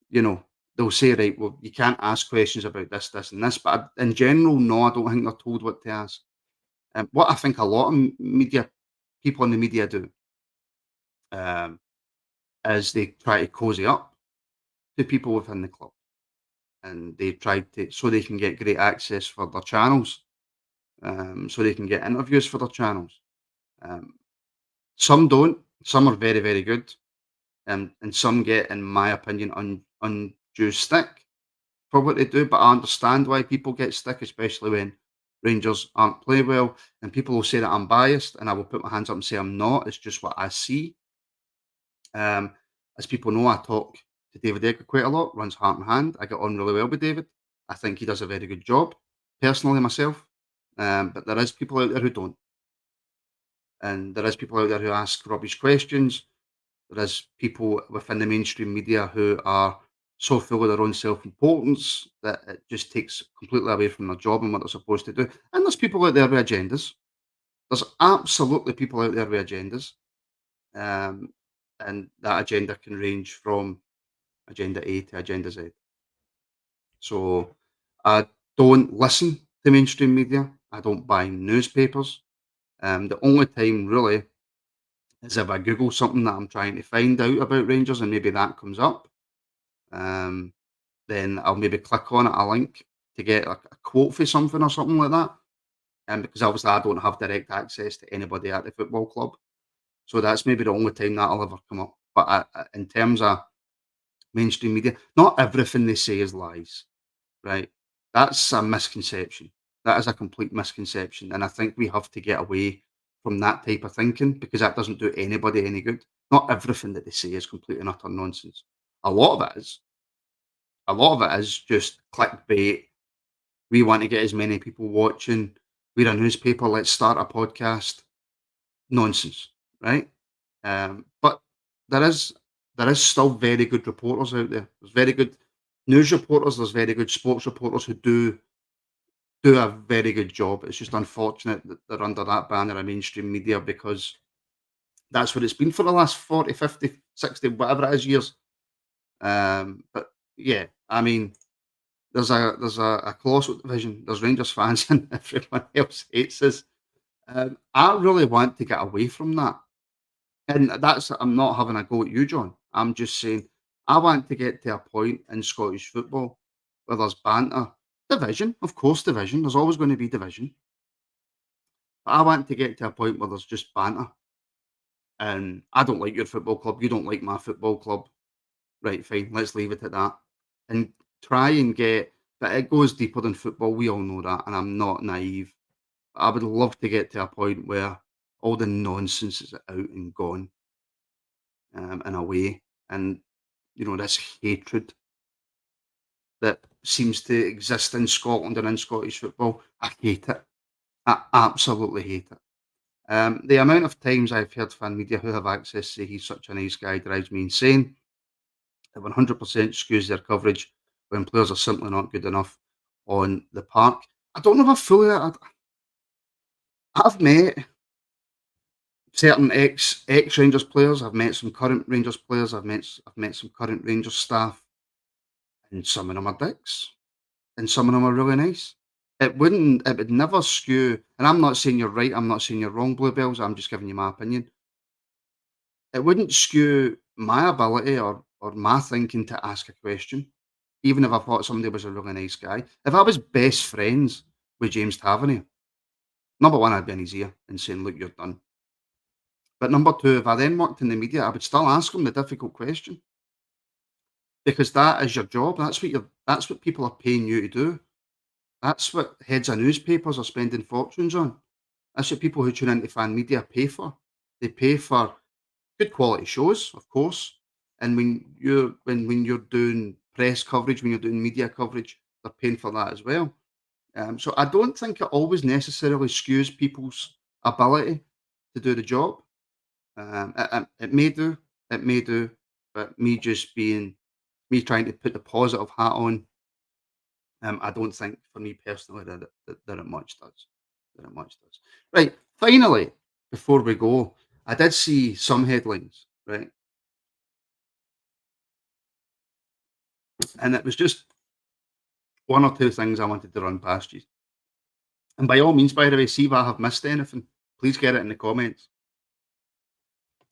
you know, they'll say, right, well, you can't ask questions about this, this, and this. But in general, no, I don't think they're told what to ask. What I think a lot of media people in the media do um, is they try to cozy up to people within the club, and they try to so they can get great access for their channels, so they can get interviews for their channels. Um, some don't. Some are very, very good, and some get, in my opinion, undue stick for what they do. But I understand why people get stick, especially when Rangers aren't playing well. And people will say that I'm biased, and I will put my hands up and say I'm not. It's just what I see. Um, as people know, I talk to David Egger quite a lot, runs Heart and Hand. I get on really well with David. I think he does a very good job, personally, myself. But there is people out there who don't. And there is people out there who ask rubbish questions. There is people within the mainstream media who are so full of their own self-importance that it just takes completely away from their job and what they're supposed to do. And there's people out there with agendas. There's absolutely people out there with agendas. Um, and that agenda can range from agenda A to agenda Z. So I don't listen to mainstream media. I don't buy newspapers. The only time really is if I Google something that I'm trying to find out about Rangers and maybe that comes up. Um, then I'll maybe click on it, a link to get a quote for something or something like that. And because obviously I don't have direct access to anybody at the football club. So that's maybe the only time that'll ever come up. But in terms of mainstream media, not everything they say is lies, right? That's a misconception. That is a complete misconception. And I think we have to get away from that type of thinking because that doesn't do anybody any good. Not everything that they say is complete and utter nonsense. A lot of it is. A lot of it is just clickbait. We want to get as many people watching. We're a newspaper. Let's start a podcast. Nonsense, right? But there is still very good reporters out there. There's very good news reporters. There's very good sports reporters who do a very good job. It's just unfortunate that they're under that banner of mainstream media because that's what it's been for the last 40, 50, 60, whatever it is years. But yeah, I mean, there's a colossal division. There's Rangers fans and everyone else hates us. I really want to get away from that. And that's I'm not having a go at you, John. I'm just saying I want to get to a point in Scottish football where there's banter. Division, of course, division. There's always going to be division. But I want to get to a point where there's just banter. And I don't like your football club. You don't like my football club. Right, fine. Let's leave it at that. And try and get, but it goes deeper than football. We all know that. And I'm not naive. I would love to get to a point where all the nonsense is out and gone and away. And, this hatred that seems to exist in Scotland and in Scottish football, I hate it. I absolutely hate it. The amount of times I've heard fan media who have access say he's such a nice guy drives me insane. It 100% skews their coverage when players are simply not good enough on the park. I don't know if I fully. I've met certain ex Rangers players. I've met some current Rangers players. I've met some current Rangers staff, and some of them are dicks, and some of them are really nice. It would never skew. And I'm not saying you're right. I'm not saying you're wrong, Bluebells. I'm just giving you my opinion. It wouldn't skew my ability or my thinking to ask a question, even if I thought somebody was a really nice guy. If I was best friends with James Tavernier, number one, I'd be in his ear and saying, "Look, you're done." But number two, if I then worked in the media, I would still ask him the difficult question because that is your job. That's what people are paying you to do. That's what heads of newspapers are spending fortunes on. That's what people who tune into fan media pay for. They pay for good quality shows, of course. And when you're doing press coverage, when you're doing media coverage, they're paying for that as well. So I don't think it always necessarily skews people's ability to do the job. It may do, but me just being me trying to put the positive hat on, I don't think for me personally that it much does. That it much does. Right. Finally, before we go, I did see some headlines, right? And it was just one or two things I wanted to run past you. And by all means, by the way, see if I have missed anything, please get it in the comments,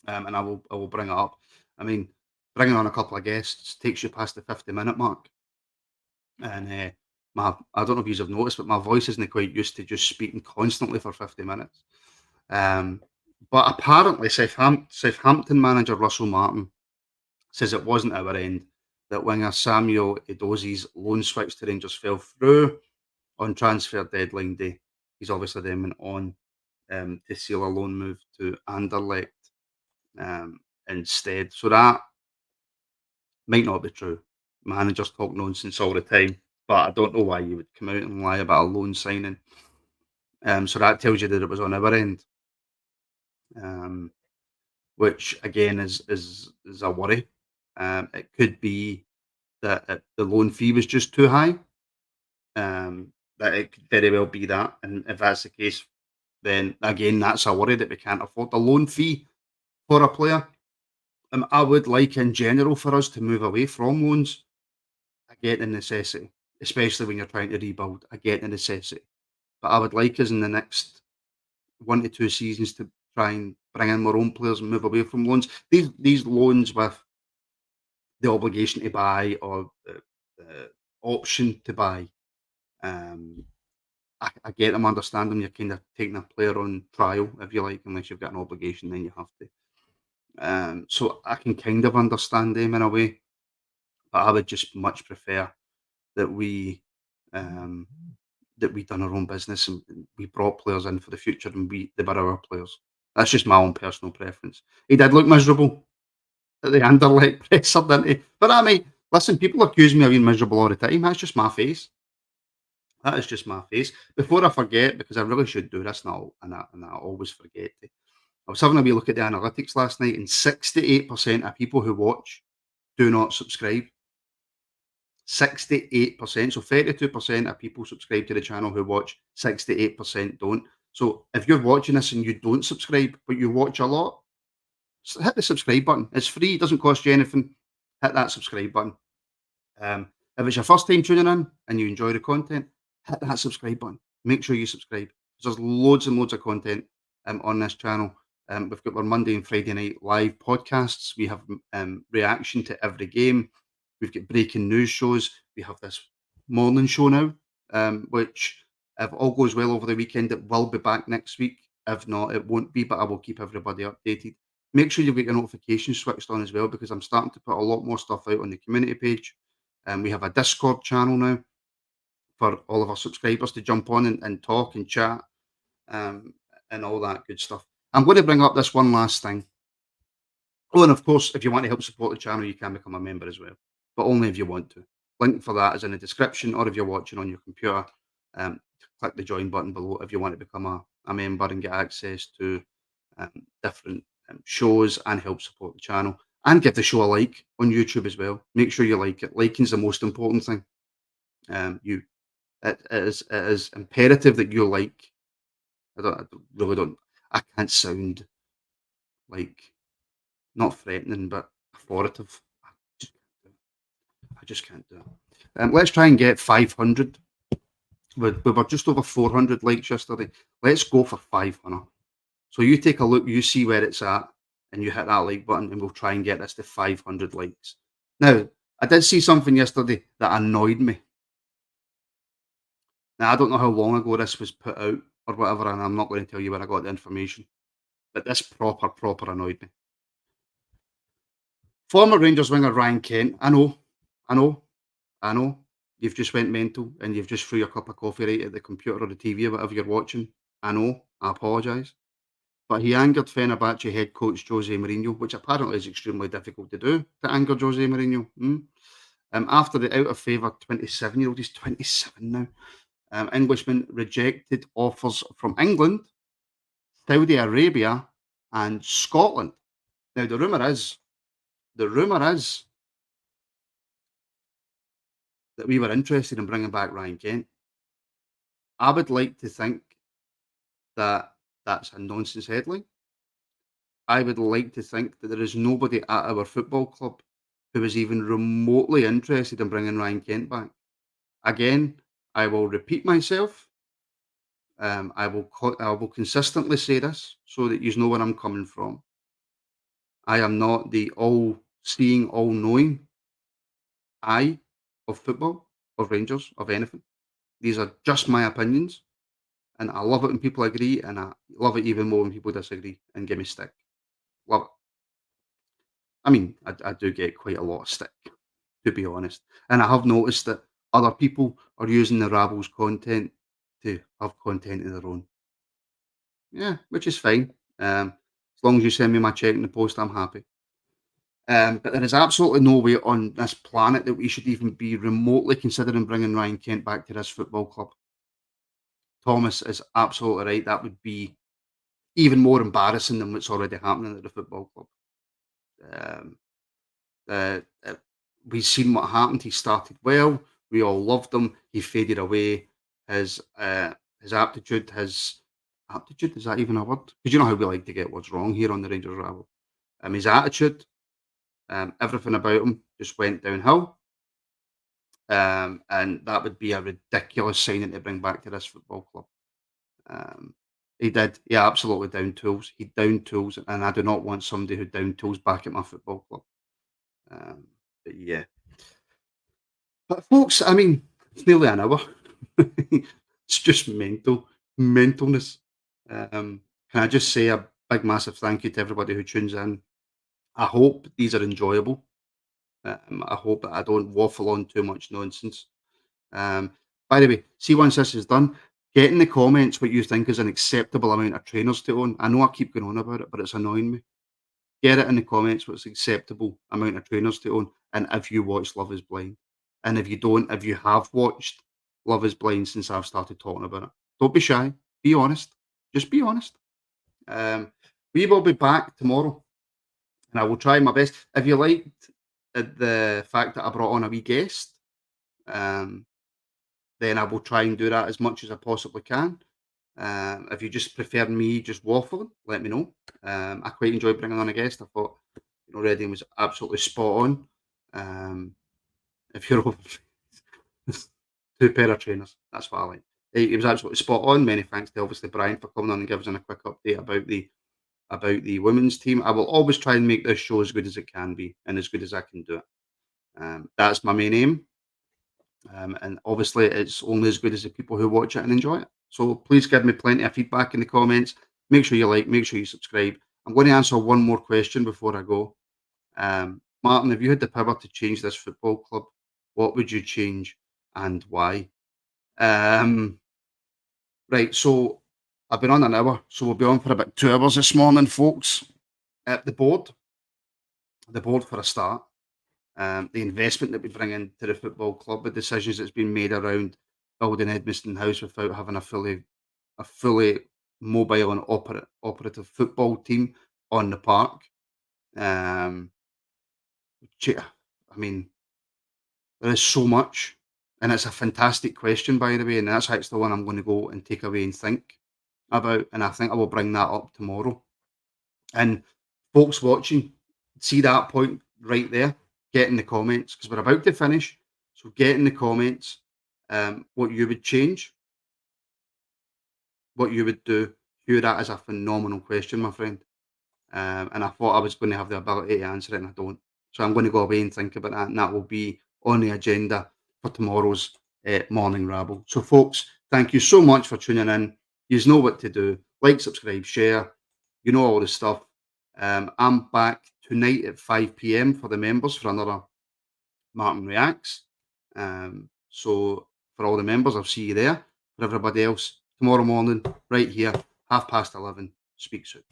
and I will bring it up. I mean, bringing on a couple of guests takes you past the 50-minute mark, and I don't know if you have noticed, but my voice isn't quite used to just speaking constantly for 50 minutes. But apparently, Southampton manager Russell Martin says it wasn't our end, that winger Samuel Edozi's loan switch to Rangers fell through on transfer deadline day. He's obviously then went on to seal a loan move to Anderlecht instead. So that might not be true. Managers talk nonsense all the time, but I don't know why you would come out and lie about a loan signing. So that tells you that it was on our end, which again is a worry. It could be that the loan fee was just too high. That it could very well be that, and if that's the case, then again that's a worry that we can't afford the loan fee for a player. I would like in general for us to move away from loans. I get the necessity, especially when you're trying to rebuild. I get the necessity, but I would like us in the next 1 to 2 seasons to try and bring in our own players and move away from loans. These loans with the obligation to buy or the option to buy. I get them, understand them. You're kind of taking a player on trial, if you like, unless you've got an obligation, then you have to. So I can kind of understand them in a way, but I would just much prefer that we done our own business and we brought players in for the future and they were our players. That's just my own personal preference. He did look miserable at the Anderlecht presser, didn't he? But I mean, listen, people accuse me of being miserable all the time. That's just my face. That is just my face. Before I forget, because I really should do this now, and I always forget to. I was having a wee look at the analytics last night, and 68% of people who watch do not subscribe. 68%. So 32% of people subscribe to the channel who watch, 68% don't. So if you're watching this and you don't subscribe, but you watch a lot, hit the subscribe button. It's free, it doesn't cost you anything. Hit that subscribe button. If it's your first time tuning in and you enjoy the content, hit that subscribe button. Make sure you subscribe. There's loads and loads of content on this channel. We've got our Monday and Friday night live podcasts. We have reaction to every game. We've got breaking news shows. We have this morning show now, which, if all goes well over the weekend, it will be back next week. If not, it won't be, but I will keep everybody updated. Make sure you've got your notifications switched on as well, because I'm starting to put a lot more stuff out on the community page. We have a Discord channel now for all of our subscribers to jump on and talk and chat and all that good stuff. I'm going to bring up this one last thing. Oh, and of course, if you want to help support the channel, you can become a member as well, but only if you want to. Link for that is in the description, or if you're watching on your computer, click the join button below if you want to become a member and get access to different shows and help support the channel. And give the show a like on YouTube as well. Make sure you like it. Liking is the most important thing. It is imperative that you like. I can't sound like, not threatening, but authoritative. I just can't do it. Let's try and get 500. We were just over 400 likes yesterday. Let's go for 500. So you take a look, you see where it's at, and you hit that like button, and we'll try and get this to 500 likes. Now, I did see something yesterday that annoyed me. Now, I don't know how long ago this was put out or whatever, and I'm not going to tell you where I got the information, but this proper annoyed me. Former Rangers winger Ryan Kent, I know, you've just went mental and you've just threw your cup of coffee right at the computer or the TV or whatever you're watching. I know, I apologise. But he angered Fenerbahce head coach Jose Mourinho, which apparently is extremely difficult to do, to anger Jose Mourinho. After the out-of-favour 27-year-old, he's 27 now, Englishman rejected offers from England, Saudi Arabia and Scotland. Now, the rumour is that we were interested in bringing back Ryan Kent. I would like to think that that's a nonsense headline. I would like to think that there is nobody at our football club who is even remotely interested in bringing Ryan Kent back. Again, I will repeat myself. I will consistently say this so that you know where I'm coming from. I am not the all-seeing, all-knowing eye of football, of Rangers, of anything. These are just my opinions, and I love it when people agree, and I love it even more when people disagree and give me stick. Love it. I mean, I do get quite a lot of stick, to be honest, and I have noticed that other people are using the Rabble's content to have content of their own. Yeah, which is fine. As long as you send me my check in the post, I'm happy. But there is absolutely no way on this planet that we should even be remotely considering bringing Ryan Kent back to this football club. Thomas is absolutely right. That would be even more embarrassing than what's already happening at the football club. Um, uh, uh, we've seen what happened. He started well. We all loved him. He faded away. His aptitude, his aptitude, is that even a word? Because you know how we like to get words wrong here on the Rangers Rabble. His attitude, everything about him just went downhill. And that would be a ridiculous signing to bring back to this football club. He did. He absolutely downed tools. He downed tools, and I do not want somebody who downed tools back at my football club. But yeah. But folks, I mean, it's nearly an hour. It's just mentalness. Can I just say a big, massive thank you to everybody who tunes in. I hope these are enjoyable. I hope that I don't waffle on too much nonsense. By the way, see, once this is done, get in the comments what you think is an acceptable amount of trainers to own. I know I keep going on about it, but it's annoying me. Get it in the comments what's acceptable amount of trainers to own, and if you watch Love is Blind. And if you don't, if you have watched Love is Blind since I've started talking about it, don't be shy. Be honest. Just be honest. We will be back tomorrow, and I will try my best. If you liked the fact that I brought on a wee guest, then I will try and do that as much as I possibly can. If you just prefer me just waffling, let me know. I quite enjoyed bringing on a guest. I thought, Redding was absolutely spot on. If you're over two pair of trainers, that's what I like. He was absolutely spot on. Many thanks to obviously Brian for coming on and giving us a quick update about the women's team. I will always try and make this show as good as it can be and as good as I can do it. That's my main aim. And obviously, it's only as good as the people who watch it and enjoy it. So please give me plenty of feedback in the comments. Make sure you like, make sure you subscribe. I'm going to answer one more question before I go. Martin, if you had the power to change this football club, what would you change and why? Right, so I've been on an hour, so we'll be on for about 2 hours this morning, folks. The board for a start. The investment that we bring into the football club, the decisions that's been made around building Edmiston House without having a fully mobile and operative football team on the park. I mean, there is so much, and it's a fantastic question, by the way, and that's actually the one I'm going to go and take away and think about, and I think I will bring that up tomorrow. And folks watching, see that point right there? Get in the comments, because we're about to finish. So get in the comments what you would change, what you would do. Hugh, that is a phenomenal question, my friend. And I thought I was going to have the ability to answer it, and I don't. So I'm going to go away and think about that, and that will be on the agenda for tomorrow's morning rabble. So, folks, thank you so much for tuning in. You know what to do. Like, subscribe, share. You know all the stuff. I'm back tonight at 5 p.m. for the members for another Martin Reacts. So for all the members, I'll see you there. For everybody else, tomorrow morning, right here, 11:30. Speak soon.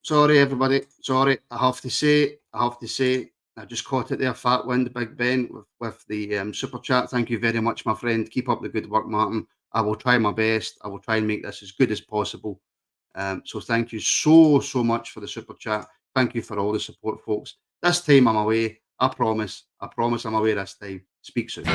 Sorry, everybody. Sorry, I have to say, I just caught it there, Fat Wind, Big Ben, with the super chat. Thank you very much, my friend. Keep up the good work, Martin. I will try my best. I will try and make this as good as possible. So thank you so much for the super chat. Thank you for all the support, folks. This time I'm away. I promise I'm away this time. Speak soon.